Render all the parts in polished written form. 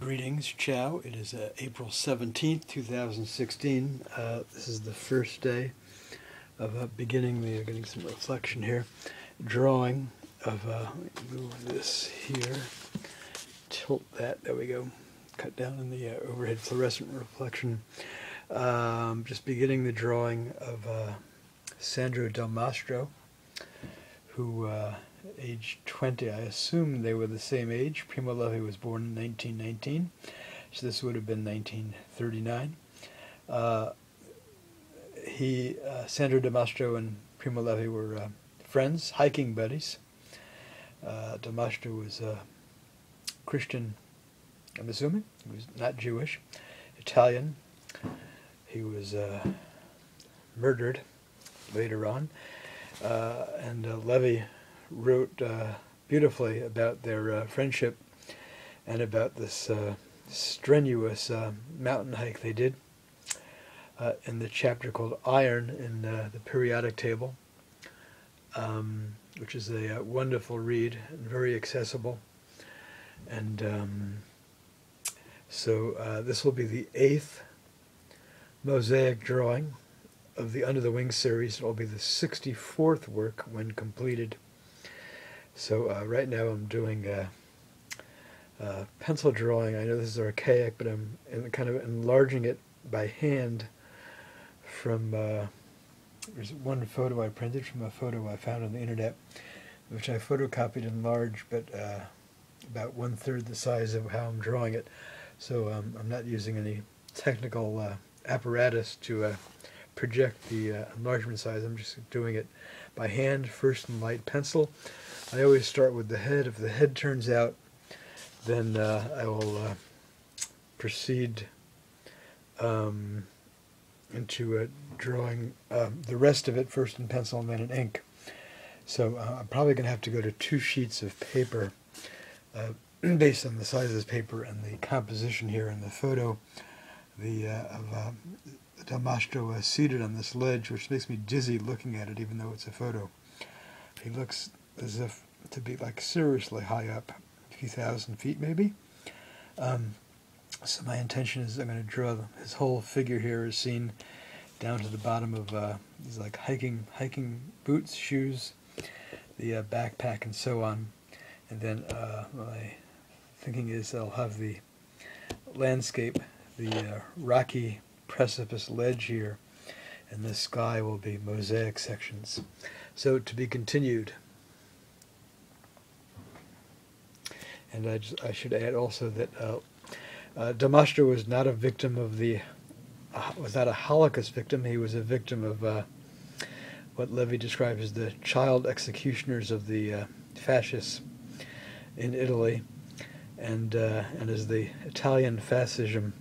Greetings, ciao. It is April 17th, 2016. This is the first day of beginning getting some reflection here. Drawing of, let me move this here, tilt that, there we go. Cut down in the overhead fluorescent reflection. Just beginning the drawing of Sandro Delmastro, who age 20, I assume they were the same age. Primo Levi was born in 1919, so this would have been 1939. Sandro Delmastro and Primo Levi were friends, hiking buddies. Delmastro was Christian, I'm assuming. He was not Jewish, Italian. He was murdered later on, and Levi wrote beautifully about their friendship and about this strenuous mountain hike they did in the chapter called Iron in the periodic table, which is a wonderful read and very accessible. And so this will be the 8th mosaic drawing of the Under the Wing series. It will be the 64th work when completed. So right now I'm doing pencil drawing. I know this is archaic, but I'm kind of enlarging it by hand from, there's one photo I printed from a photo I found on the internet, which I photocopied in large, but about 1/3 the size of how I'm drawing it. So I'm not using any technical apparatus to project the enlargement size. I'm just doing it by hand, first in light pencil. I always start with the head. If the head turns out, then I will proceed into drawing the rest of it first in pencil and then in ink. So I'm probably going to have to go to 2 sheets of paper based on the size of this paper and the composition here in the photo of Delmastro seated on this ledge, which makes me dizzy looking at it, even though it's a photo. He looks as if to be like seriously high up, a few thousand feet maybe. So my intention is I'm going to draw his whole figure here is seen down to the bottom of these like hiking boots, shoes, the backpack, and so on. And then my thinking is I'll have the landscape, the rocky precipice ledge here, and the sky will be mosaic sections. So to be continued. And I should add also that Delmastro was not a victim of was not a Holocaust victim. He was a victim of what Levi described as the child executioners of the Fascists in Italy, and as the Italian Fascism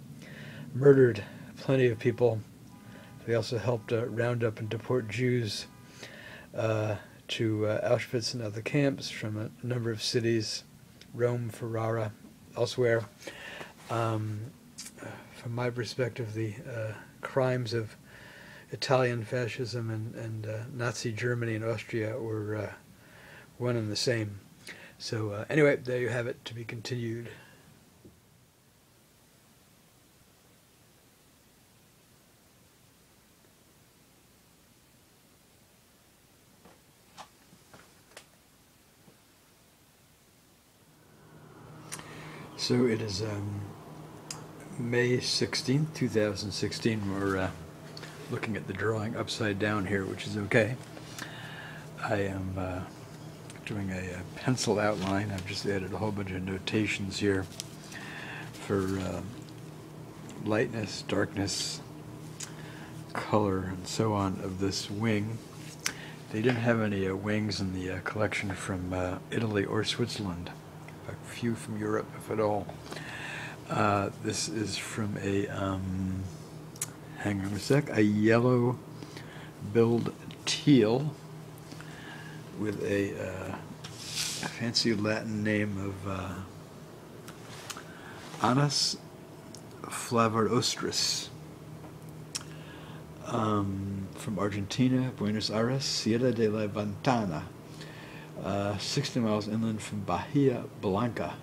murdered plenty of people, they also helped round up and deport Jews to Auschwitz and other camps from a number of cities, Rome, Ferrara, elsewhere. From my perspective, the crimes of Italian fascism and Nazi Germany and Austria were one and the same. So anyway, there you have it, to be continued. So it is May 16th, 2016. We're looking at the drawing upside down here, which is okay. I am doing a pencil outline. I've just added a whole bunch of notations here for lightness, darkness, color, and so on of this wing. They didn't have any wings in the collection from Italy or Switzerland. A few from Europe, if at all. This is from a, hang on a sec, a yellow-billed teal with a fancy Latin name of Anas flavirostris. From Argentina, Buenos Aires, Sierra de la Ventana, 60 miles inland from Bahia Blanca.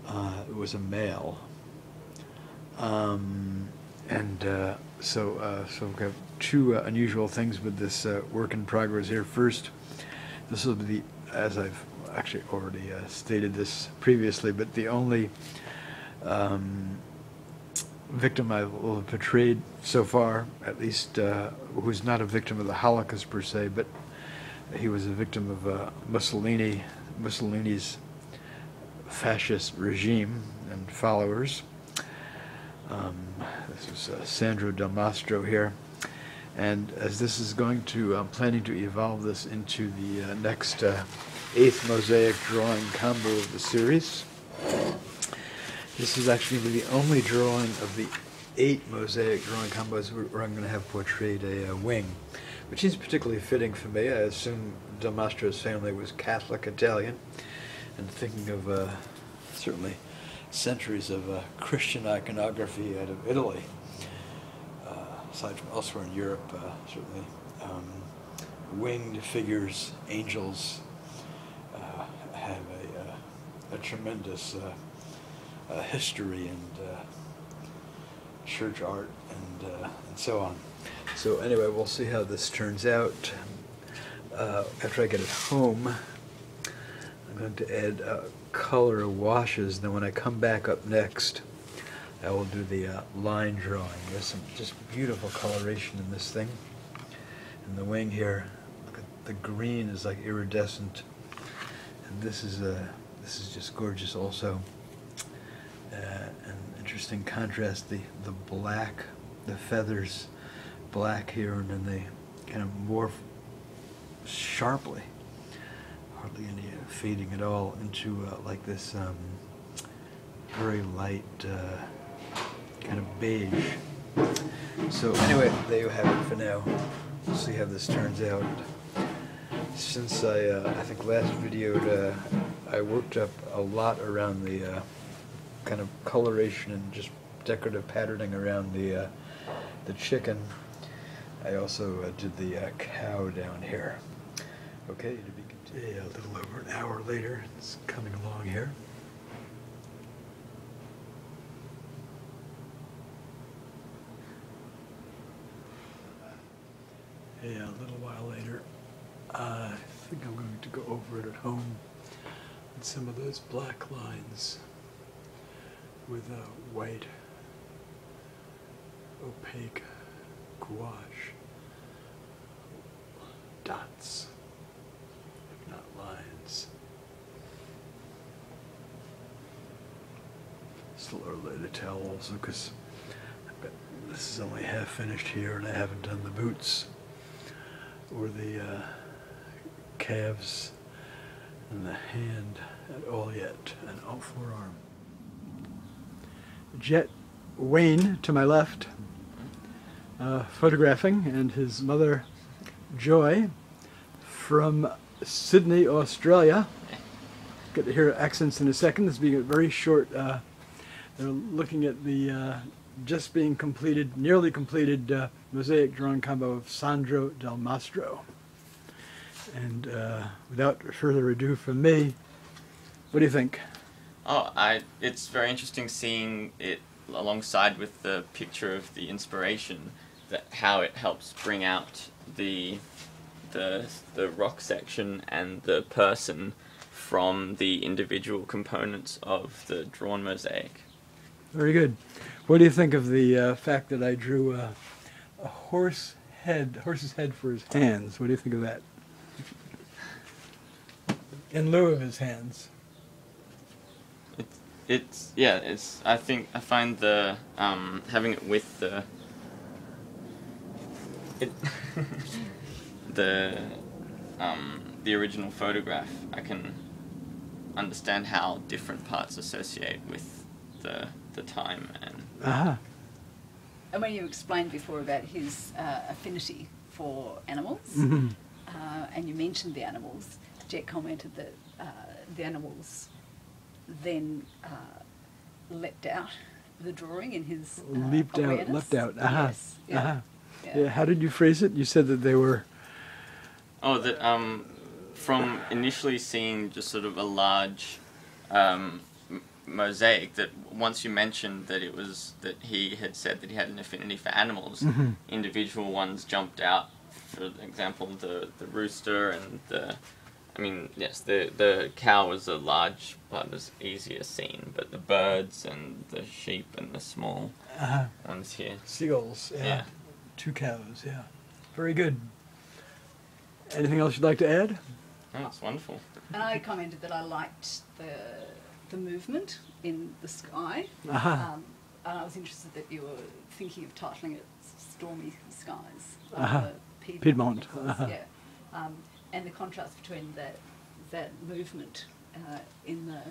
It was a male. So we have two unusual things with this work in progress here. First, this will be, as I've actually already stated this previously, but the only victim I will have portrayed so far, at least who's not a victim of the Holocaust per se, but he was a victim of Mussolini's fascist regime and followers. This is Sandro Delmastro here, and as this is going to, I'm planning to evolve this into the next 8th mosaic drawing combo of the series. This is actually the only drawing of the 8 mosaic drawing combos where I'm going to have portrayed a wing, which is particularly fitting for me. I assume Delmastro's family was Catholic Italian, and thinking of certainly centuries of Christian iconography out of Italy, aside from elsewhere in Europe, certainly winged figures, angels, have a tremendous history and church art and so on. So anyway, we'll see how this turns out. After I get it home, I'm going to add color washes. Then when I come back up next, I will do the line drawing. There's some just beautiful coloration in this thing. And the wing here, look at the green is like iridescent, and this is just gorgeous also. An interesting contrast, the black, the feathers black here, and then they kind of morph sharply, hardly any fading at all, into like this very light kind of beige. So anyway, there you have it for now. We'll see how this turns out. Since I think last videoed, I worked up a lot around the kind of coloration and just decorative patterning around the chicken. I also did the cow down here. Okay, to be continued. A little over an hour later, it's coming along here. Yeah, a little while later. I think I'm going to go over it at home and some of those black lines with white opaque gouache dots, if not lines. It's a little early to tell also because I bet this is only half finished here and I haven't done the boots or the calves and the hand at all yet, and all forearm. Jet Wayne to my left, photographing, and his mother Joy from Sydney, Australia. Get to hear accents in a second. This being a very short, they're looking at the just being completed, nearly completed mosaic drawing combo of Sandro Delmastro. And without further ado from me, what do you think? Oh, it's very interesting seeing it alongside with the picture of the inspiration, that how it helps bring out the rock section and the person from the individual components of the drawn mosaic. Very good. What do you think of the fact that I drew a horse's head for his hands? What do you think of that? In lieu of his hands. I find the having it with the original photograph, I can understand how different parts associate with the time and. And when you explained before about his affinity for animals, Mm-hmm. and you mentioned the animals, Jet commented that the animals then leapt out the drawing in his Leaped awareness. out, leapt out. Yes. Yeah. Yeah. How did you phrase it? You said that they were... Oh, that from initially seeing just sort of a large mosaic, that once you mentioned that it was that he had said that he had an affinity for animals, individual ones jumped out. For example, the rooster and the cow was a large part, was easier seen, but the birds and the sheep and the small ones here. Seagulls, yeah. Yeah. 2 cows, yeah. Very good. Anything else you'd like to add? Oh, it's wonderful. And I commented that I liked the movement in the sky. Uh-huh. And I was interested that you were thinking of titling it Stormy Skies. Piedmont. Because, yeah. And the contrast between that movement in the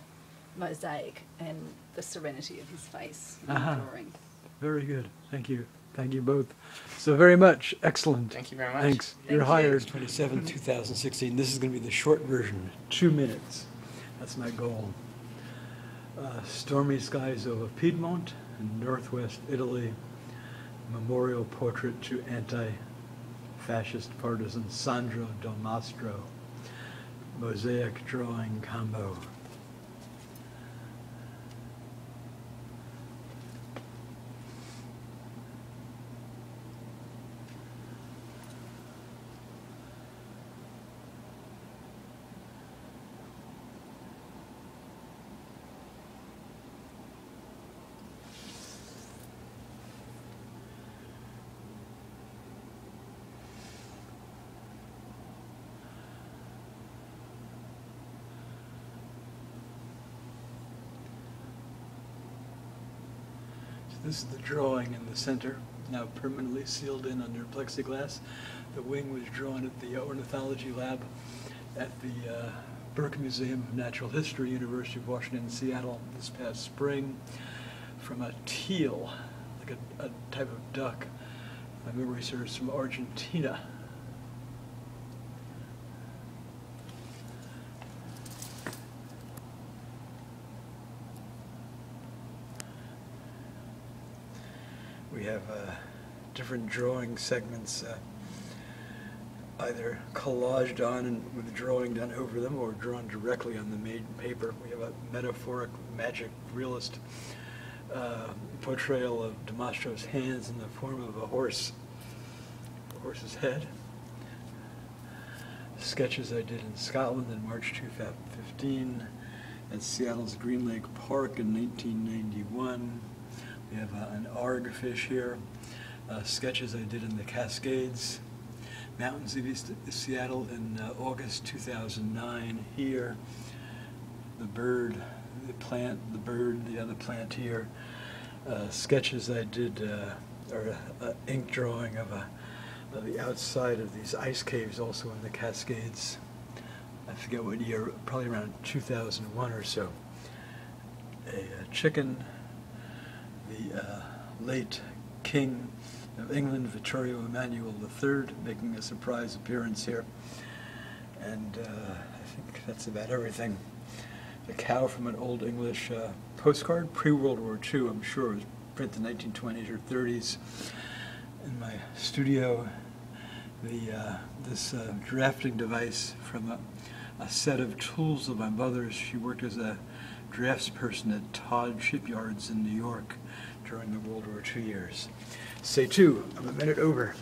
mosaic and the serenity of his face in the drawing. Very good. Thank you. Thank you both so very much. Excellent. Thank you very much. Thanks. Thank You're you. hired. 27, 2016. This is going to be the short version. 2 minutes. That's my goal. Stormy skies over Piedmont in northwest Italy. Memorial portrait to anti-Fascist partisan Sandro Delmastro. Mosaic drawing combo. This is the drawing in the center, now permanently sealed in under plexiglass. The wing was drawn at the ornithology lab at the Burke Museum of Natural History, University of Washington in Seattle this past spring, from a teal, like a type of duck. My memory serves, from Argentina. We have different drawing segments, either collaged on and with drawing done over them, or drawn directly on the made paper. We have a metaphoric, magic, realist portrayal of Delmastro's hands in the form of a horse's head. Sketches I did in Scotland in March 2015, at Seattle's Green Lake Park in 1991. We have an arg fish here, sketches I did in the Cascades, Mountains of East Seattle in August 2009 here, the bird, the plant, the bird, the other plant here, sketches I did, or an ink drawing of the outside of these ice caves also in the Cascades. I forget what year, probably around 2001 or so. A chicken, the late King of England, Vittorio Emanuele III, making a surprise appearance here. And I think that's about everything. A cow from an Old English postcard, pre-World War II, I'm sure. It was printed in the 1920s or 30s. In my studio, this drafting device from a set of tools of my mother's. She worked as a draftsperson at Todd Shipyards in New York during the World War II years. Say 2, I'm a minute over.